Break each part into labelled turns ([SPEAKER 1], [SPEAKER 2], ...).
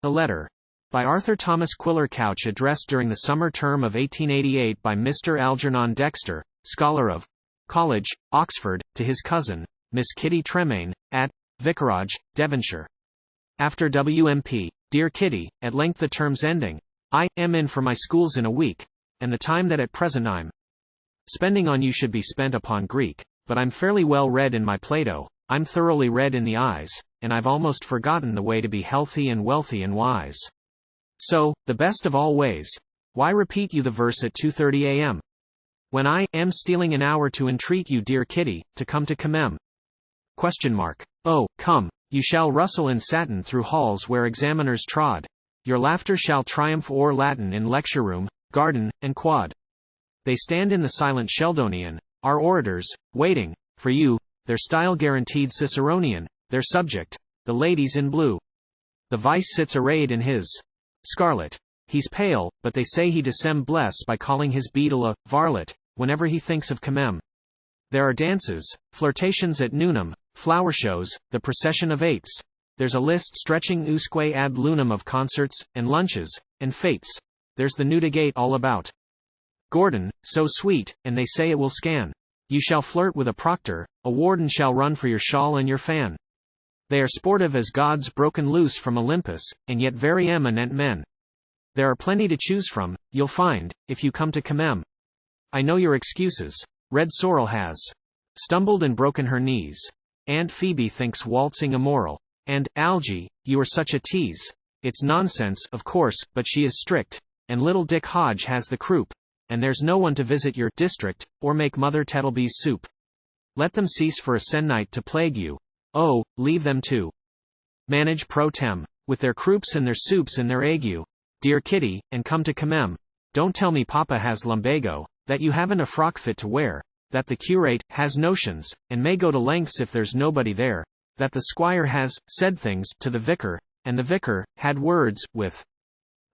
[SPEAKER 1] A letter. By Arthur Thomas Quiller-Couch, addressed during the summer term of 1888 by Mr. Algernon Dexter, scholar of College, Oxford, to his cousin, Miss Kitty Tremayne, at Vicarage, Devonshire. After WMP. Dear Kitty, at length the term's ending. I am in for my schools in a week, and the time that at present I'm spending on you should be spent upon Greek, but I'm fairly well read in my Plato, I'm thoroughly read in the eyes, and I've almost forgotten the way to be healthy and wealthy and wise. So, the best of all ways. Why repeat you the verse at 2:30 a.m. when I am stealing an hour to entreat you, dear Kitty, to come to Commem? Oh, come, you shall rustle in satin through halls where examiners trod. Your laughter shall triumph o'er Latin in lecture room, garden, and quad. They stand in the silent Sheldonian, our orators, waiting for you, their style guaranteed Ciceronian, their subject, the ladies in blue. The vice sits arrayed in his scarlet. He's pale, but they say he dissembles by calling his beadle a varlet, whenever he thinks of Commem. There are dances, flirtations at noonum, flower shows, the procession of eights. There's a list stretching usque ad lunam of concerts, and lunches, and fêtes. There's the nudigate all about. Gordon, so sweet, and they say it will scan. You shall flirt with a proctor, a warden shall run for your shawl and your fan. They are sportive as gods broken loose from Olympus, and yet very eminent men. There are plenty to choose from, you'll find, if you come to Commem. I know your excuses. Red Sorrel has stumbled and broken her knees. Aunt Phoebe thinks waltzing immoral. And, Algie, you are such a tease. It's nonsense, of course, but she is strict. And little Dick Hodge has the croup. And there's no one to visit your district, or make Mother Tettleby's soup. Let them cease for a se'nnight to plague you. Oh, leave them to manage pro tem, with their croups and their soups and their ague. Dear Kitty, and come to Commem. Don't tell me Papa has lumbago, that you haven't a frock fit to wear, that the curate has notions, and may go to lengths if there's nobody there, that the squire has said things to the vicar, and the vicar had words with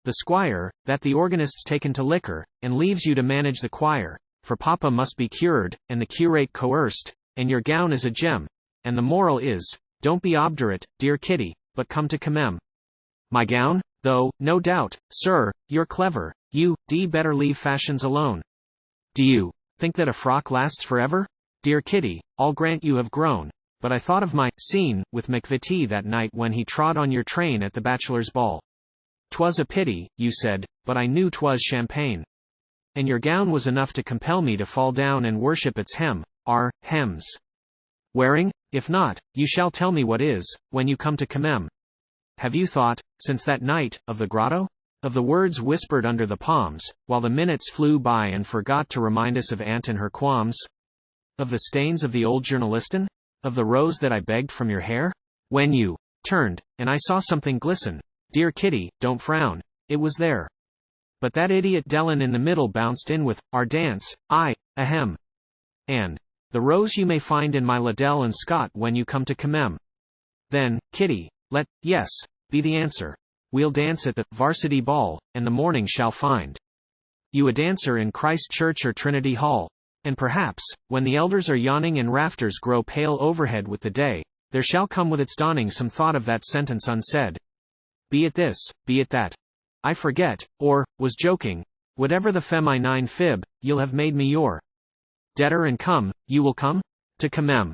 [SPEAKER 1] the squire, that the organist's taken to liquor, and leaves you to manage the choir, for Papa must be cured, and the curate coerced, and your gown is a gem, and the moral is, don't be obdurate, dear Kitty, but come to Commem. My gown? Though, no doubt, sir, you're clever, you'd better leave fashions alone. Do you think that a frock lasts forever? Dear Kitty, I'll grant you have grown, but I thought of my scene with McVitie that night when he trod on your train at the bachelor's ball. 'Twas a pity, you said, but I knew 'twas champagne. And your gown was enough to compel me to fall down and worship its hem, our hems. Wearing? If not, you shall tell me what is, when you come to Commem. Have you thought, since that night, of the grotto? Of the words whispered under the palms, while the minutes flew by and forgot to remind us of Aunt and her qualms? Of the stains of the old journalistin? Of the rose that I begged from your hair? When you turned, and I saw something glisten. Dear Kitty, don't frown, it was there. But that idiot Dellin in the middle bounced in with, our dance, ahem. And the rose you may find in my Liddell and Scott when you come to Commem. Then, Kitty, yes, be the answer. We'll dance at the varsity ball, and the morning shall find you a dancer in Christ Church or Trinity Hall. And perhaps, when the elders are yawning and rafters grow pale overhead with the day, there shall come with its dawning some thought of that sentence unsaid. Be it this, be it that. I forget, or, was joking. Whatever the feminine fib, you'll have made me your debtor and come, you will come? To Commem.